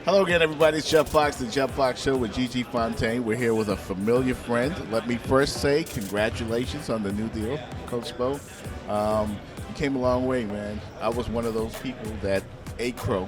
Hello again, everybody. It's Jeff Fox, the Jeff Fox Show with Gigi Fontaine. We're here with a familiar friend. Let me first say congratulations on the new deal, Coach Bo. You came a long way, man. I was one of those people that ate crow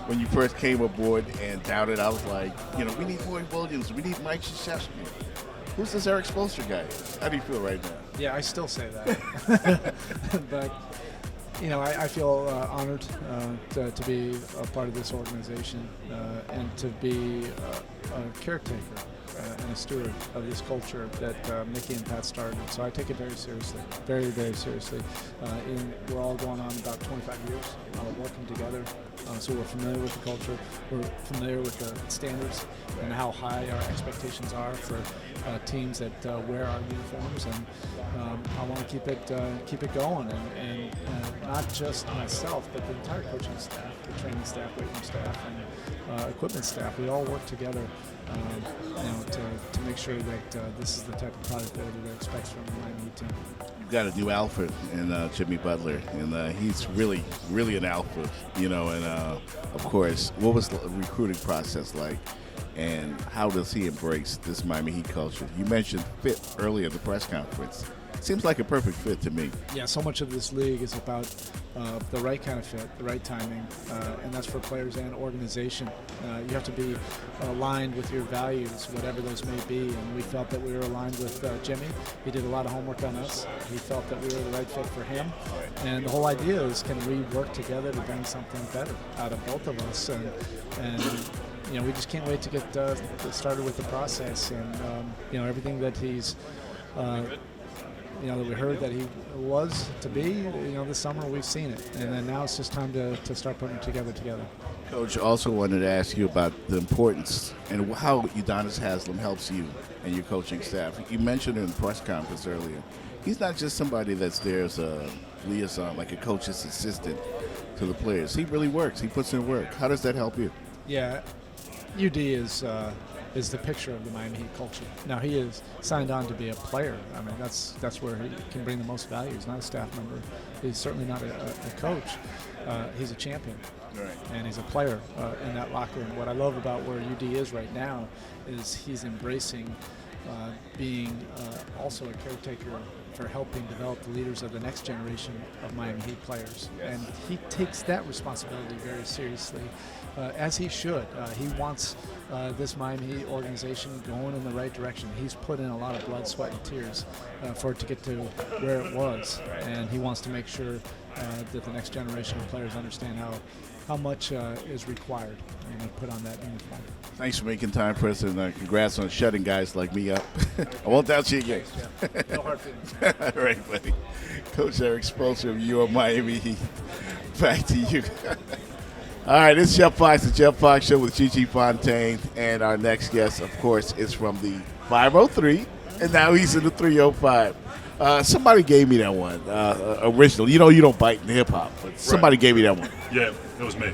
when you first came aboard and doubted. I was like, we need Roy Williams. We need Mike Krzyzewski. Who's this Eric Spoelstra guy? How do you feel right now? Yeah, I still say that. But, I feel honored to be a part of this organization and to be a caretaker and a steward of this culture that Mickey and Pat started. So I take it very seriously, very, very seriously. We're all going on about 25 years working together. So we're familiar with the culture, we're familiar with the standards and how high our expectations are for teams that wear our uniforms, and I want to keep it going, and not just myself, but the entire coaching staff, the training staff, weight staff, and equipment staff. We all work together, to make sure that this is the type of product that everybody expects from the Miami team. You've got a new alpha in Jimmy Butler, and he's really, really an alpha, and of course, what was the recruiting process like, and how does he embrace this Miami Heat culture? You mentioned fit earlier at the press conference. Seems like a perfect fit to me. Yeah, so much of this league is about the right kind of fit, the right timing, and that's for players and organization. You have to be aligned with your values, whatever those may be, and we felt that we were aligned with Jimmy. He did a lot of homework on us. He felt that we were the right fit for him, and the whole idea is, can we work together to bring something better out of both of us? And we just can't wait to get started with the process, and everything that he's that we heard that he was to be, this summer we've seen it. And then now it's just time to start putting it together. Coach, also wanted to ask you about the importance and how Udonis Haslem helps you and your coaching staff. You mentioned in the press conference earlier, he's not just somebody that's there as a liaison, like a coach's assistant to the players. He really works. He puts in work. How does that help you? Yeah, UD is the picture of the Miami Heat culture. Now, he is signed on to be a player. I mean, that's where he can bring the most value. He's not a staff member. He's certainly not a coach. He's a champion, right, and he's a player in that locker room. What I love about where UD is right now is he's embracing being also a caretaker for helping develop the leaders of the next generation of Miami Heat players. Yes. And he takes that responsibility very seriously, as he should. He wants this Miami Heat organization going in the right direction. He's put in a lot of blood, sweat, and tears for it to get to where it was, and he wants to make sure that the next generation of players understand how much is required and they put on that uniform. Thanks for making time for us, and congrats on shutting guys like me up. I won't doubt you again. Thanks, no hard feelings. All right, buddy. Coach Eric Spoelstra of your Miami Heat. Back to you. All right, it's Jeff Fox, the Jeff Fox Show with Gigi Fontaine, and our next guest, of course, is from the 503, and now he's in the 305. Somebody gave me that one, original. You don't bite in hip-hop, but somebody gave me that one. Yeah, it was me.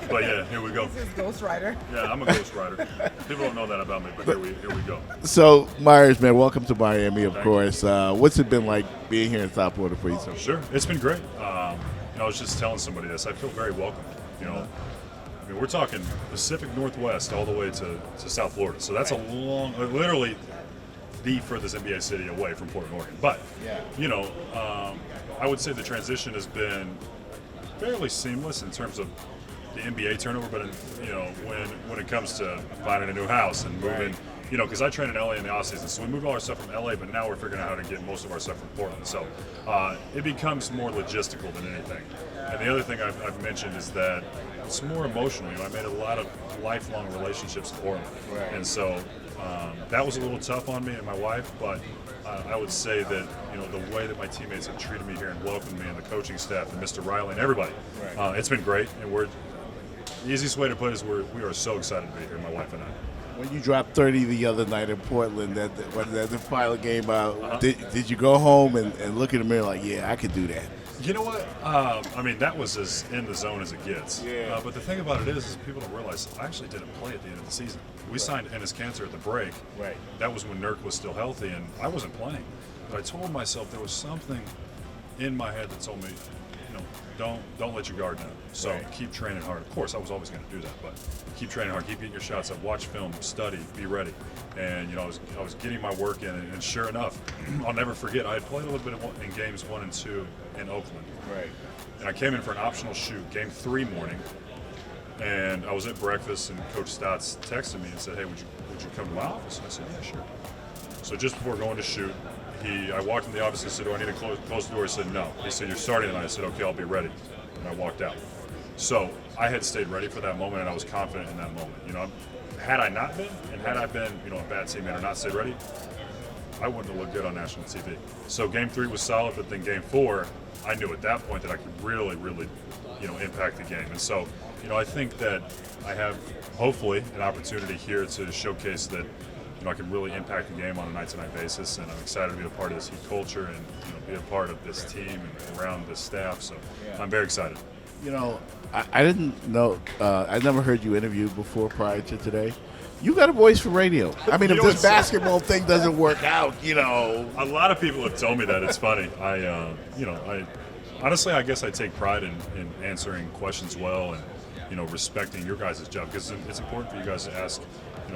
But yeah, here we go. This is Ghost Rider. Yeah, I'm a ghost rider. People don't know that about me, but here we go. So, Myers, man, welcome to Miami, of course. What's it been like being here in South Florida for you? Sure, it's been great. I was just telling somebody this. I feel very welcome. I mean, we're talking Pacific Northwest all the way to South Florida. So that's a long, literally the furthest NBA city away from Portland, Oregon. But, I would say the transition has been fairly seamless in terms of the NBA turnover, but when it comes to finding a new house and moving, because I train in LA in the off season, so we moved all our stuff from LA, but now we're figuring out how to get most of our stuff from Portland. So it becomes more logistical than anything. And the other thing I've mentioned is that it's more emotional. I made a lot of lifelong relationships in Portland, and so that was a little tough on me and my wife, but I would say that the way that my teammates have treated me here and welcomed me, and the coaching staff and Mr. Riley and everybody, it's been great. And the easiest way to put it is we are so excited to be here, my wife and I. When you dropped 30 the other night in Portland, when the final game out, did you go home and look in the mirror like, yeah, I could do that? You know what? I mean, that was as in the zone as it gets. Yeah. But the thing about it is people don't realize I actually didn't play at the end of the season. We signed Ennis Cantor at the break. Right. That was when Nurk was still healthy, and I wasn't playing. But I told myself there was something in my head that told me, don't let your guard down. So Right. keep training hard. Of course, I was always going to do that, but keep training hard. Keep getting your shots up. Watch film, study, be ready. And I was getting my work in, and sure enough, I'll never forget. I had played a little bit in games 1 and 2 in Oakland, Right. and I came in for an optional shoot, game 3 morning. And I was at breakfast, and Coach Stotts texted me and said, "Hey, would you come to my office?" And I said, "Yeah, sure." So just before going to shoot, I walked in the office and said, "Do I need to close the door?" He said, "No." He said, "You're starting tonight." I said, "Okay, I'll be ready." And I walked out. So I had stayed ready for that moment, and I was confident in that moment. Had I not been, and had I been, a bad teammate or not stayed ready, I wouldn't have looked good on national TV. So game 3 was solid, but then game 4, I knew at that point that I could really, really, impact the game. And so, I think that I have hopefully an opportunity here to showcase that, I can really impact the game on a night-to-night basis, and I'm excited to be a part of this Heat culture and be a part of this team and around this staff. So I'm very excited. I didn't know. I never heard you interviewed before prior to today. You got a voice for radio. I mean, if this what's- basketball thing doesn't work out, A lot of people have told me that. It's funny. I honestly, I guess I take pride in answering questions well and, respecting your guys' job, because it's important for you guys to ask,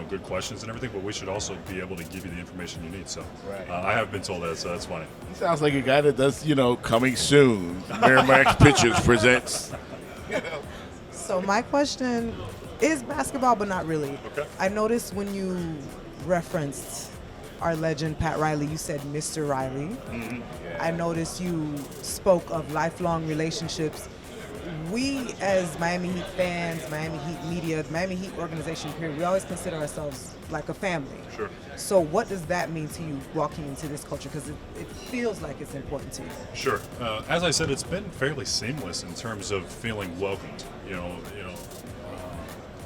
good questions and everything, but we should also be able to give you the information you need. So Right. I have been told that, so that's funny. he sounds like a guy that does, coming soon. Miramax Pictures presents. So my question is basketball, but not really. Okay. I noticed when you referenced our legend Pat Riley, you said Mr. Riley. I noticed you spoke of lifelong relationships. We, as Miami Heat fans, Miami Heat media, the Miami Heat organization, period, we always consider ourselves like a family. Sure. So what does that mean to you walking into this culture? Because it feels like it's important to you. Sure. As I said, it's been fairly seamless in terms of feeling welcomed.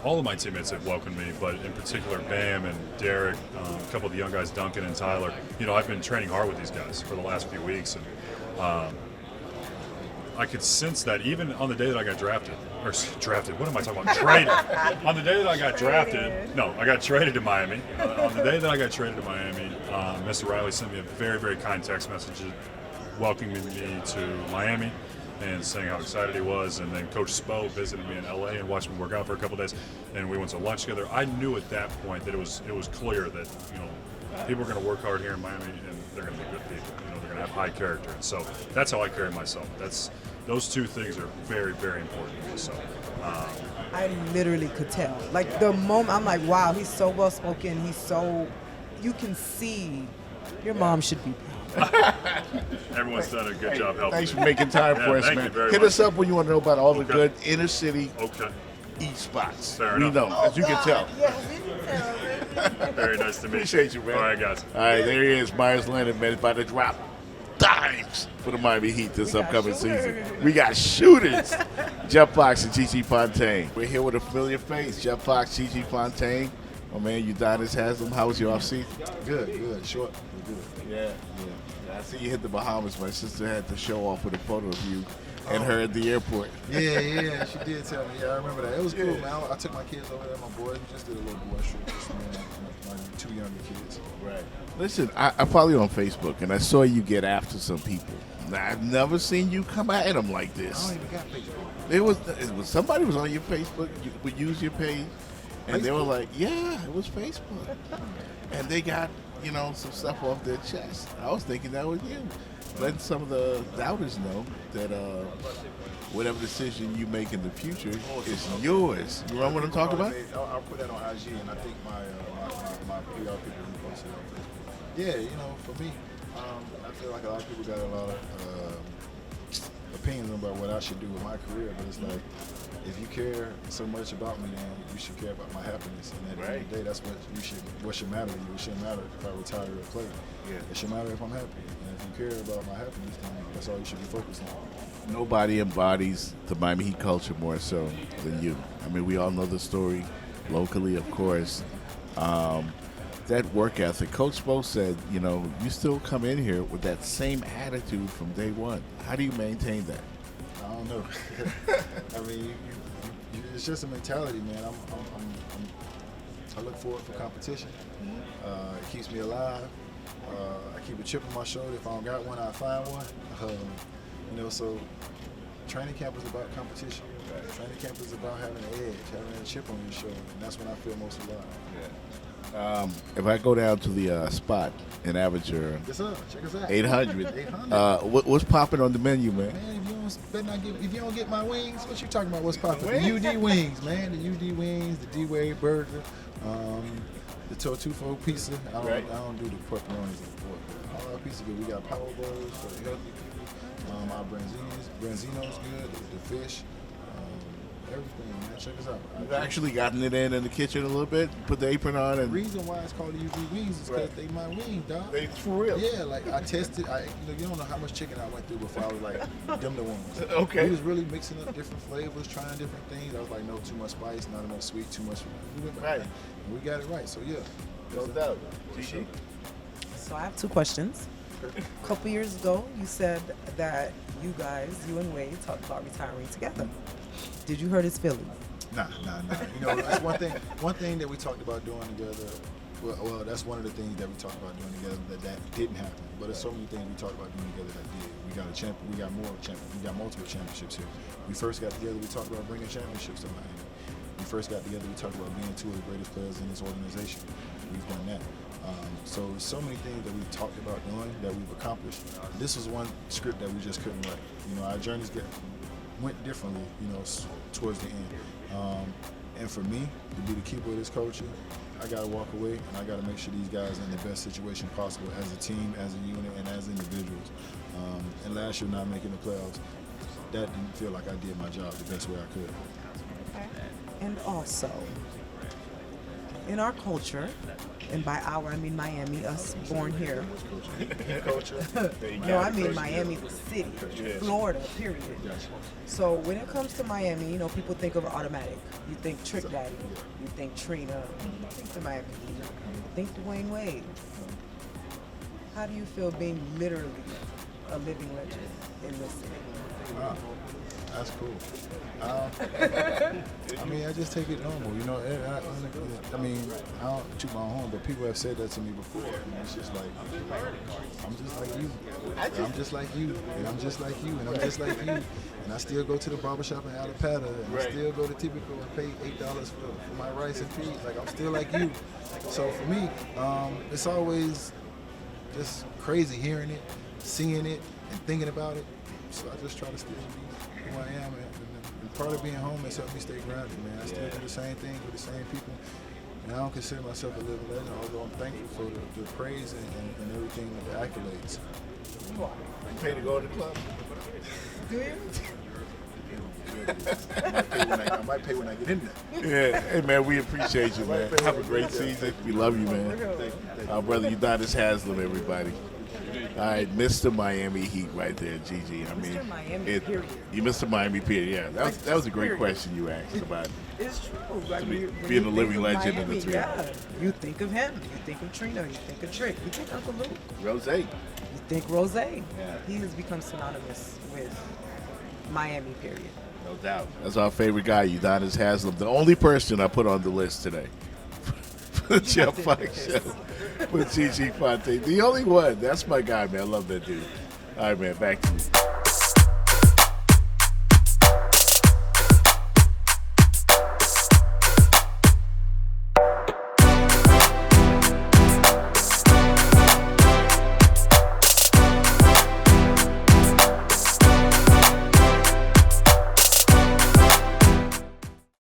All of my teammates have welcomed me, but in particular Bam and Derek, a couple of the young guys, Duncan and Tyler. I've been training hard with these guys for the last few weeks, and I could sense that even on the day that I got drafted. What am I talking about? Traded. On the day that I got drafted, no, I got traded to Miami. On the day that I got traded to Miami, Mr. Riley sent me a very, very kind text message welcoming me to Miami and saying how excited he was. And then Coach Spo visited me in LA and watched me work out for a couple of days, and we went to lunch together. I knew at that point that it was clear that people are going to work hard here in Miami, and they're going to be good people. They're going to have high character, and so that's how I carry myself. Those two things are very, very important to me. So. I literally could tell. Like the moment, I'm like, wow, he's so well spoken. You can see your mom should be proud. Everyone's done a good job helping Thanks me. for making time Yeah, for us, thank man. you very Hit much. us up when you want to know about all the Okay. good inner city Okay. eat spots. Fair we enough. know, as you can tell. Very nice to meet you. Appreciate you, man. All right, guys. All right, there he is, Myers Leonard, man, about to drop dimes for the Miami Heat this upcoming season. We got shooters. Jeff Fox and Gigi Fontaine. We're here with a familiar face, Jeff Fox, Gigi Fontaine. Oh man, Udonis Haslam. How was your offseason? Good. Short, but good. Yeah. I see you hit the Bahamas. My sister had to show off with a photo of you and her at the airport. Yeah, she did tell me. Yeah, I remember that. It was cool, man. I took my kids over there, my boys. We just did a little boy trip. Just me and my two younger kids. Right. Listen, I follow you on Facebook, and I saw you get after some people. Now, I've never seen you come at them like I this. don't even got Facebook. It was somebody was on your Facebook, would use your page, and they were Facebook? like, "Yeah, it was Facebook," and they got some stuff off their chest. I was thinking that was you, letting some of the doubters know that whatever decision you make in the future is yours. You remember what I'm talking about? I'll put that on IG, and I think my PR people reposted it on Facebook. Yeah, for me, I feel like a lot of people got a lot of opinions about what I should do with my career, but it's like, if you care so much about me, then you should care about my happiness. And at the end of the day, that's what should matter to you. It shouldn't matter if I retire or play. It should matter if I'm happy. And if you care about my happiness, then that's all you should be focused on. Nobody embodies the Miami Heat culture more so than you. I mean, we all know the story locally, of course. That work ethic. Coach Spo said, you still come in here with that same attitude from day one. How do you maintain that? I don't know. I mean, it's just a mentality, man. I look forward for competition. It keeps me alive. I keep a chip on my shoulder. If I don't got one, I find one. So training camp is about competition. Training camp is about having an edge, having a chip on your shoulder, and that's when I feel most alive. If I go down to the spot and average your Yes, sir. Check us out. 800, 800. what's popping on the menu, man? Man, if you don't get my wings, what you talking about? What's popping? The UD wings, man. The UD wings, the D-Wade burger, the Tortufo pizza. I don't do the pepperonis and pork. All our pizza good. We got power bowls for the healthy people. Our branzino's good. The fish. Everything, man. Check us out. You've actually gotten it in the kitchen a little bit, put the apron on, The and reason why it's called the UD wings is because they my wings, dog. it's for real. Yeah, like I tested. You don't know how much chicken I went through before I was like, them the ones. Okay. We was really mixing up different flavors, trying different things. I was like, no, too much spice, not enough sweet, too much. We went Right. and we got it right. So yeah. No doubt. Gigi? So I have two questions. A couple years ago, you said that you and Wade, talked about retiring together. Did you hurt his feelings? Nah. You know, that's one thing. One thing that we talked about doing together. Well, that's one of the things that we talked about doing together that didn't happen. But there's so many things we talked about doing together that did. We got a champion. We got more champions. We got multiple championships here. We first got together. We talked about bringing championships to Miami. We first got together. We talked about being two of the greatest players in this organization. We've done that. So many things that we've talked about doing that we've accomplished. This was one script that we just couldn't write. You know, our journeys went differently. You know, towards the end. And for me to be the keeper of this culture, I got to walk away and I got to make sure these guys are in the best situation possible as a team, as a unit, and as individuals. And last year, not making the playoffs, that didn't feel like I did my job the best way I could. And also, in our culture, and by our I mean Miami, us born here. Culture. No, I mean Miami, the city, Florida, period. So when it comes to Miami, you know, people think of automatic. You think Trick Daddy, you think Trina, you think the Miami Heat, you think Dwayne Wade. How do you feel being literally a living legend in this city? Wow, that's cool. I mean, I just take it normal, you know. I mean, I don't toot my own horn, but people have said that to me before, and it's just like, I'm just like you, and I'm just like you, and I'm just like you, and I'm just like you, and I still go to the barbershop in Alapata, and I still go to Typical and pay $8 for my rice and peas. Like, I'm still like you. So for me, it's always just crazy hearing it, seeing it, and thinking about it. So I just try to still be who I am, and part of being home has helped me stay grounded, man. I still do the same thing with the same people, and I don't consider myself a living legend, although I'm thankful for the praise and everything, the accolades. You are. You pay to go to the club? Do you? I might pay when I get in there. Yeah. Hey, man, we appreciate you, man. Have a great season. We love you, man. Our brother Udonis Haslam, everybody. All right, Mr. Miami Heat right there, Gigi. I mean, Mr. Miami, period. You Mr. Miami, period. Yeah, that was a great question you asked about It's true. Like, be- when being you a living think of legend in the Miami, three. yeah. You think of him. You think of Trina. You think of Trick. You think Uncle Luke. Rose. You think Rose. Yeah. He has become synonymous with Miami, period. No doubt. That's our favorite guy, Udonis Haslam, the only person I put on the list today for the Jeff Fox Show with Gigi Fontaine. The only one. That's my guy, man. I love that dude. All right, man. Back to you.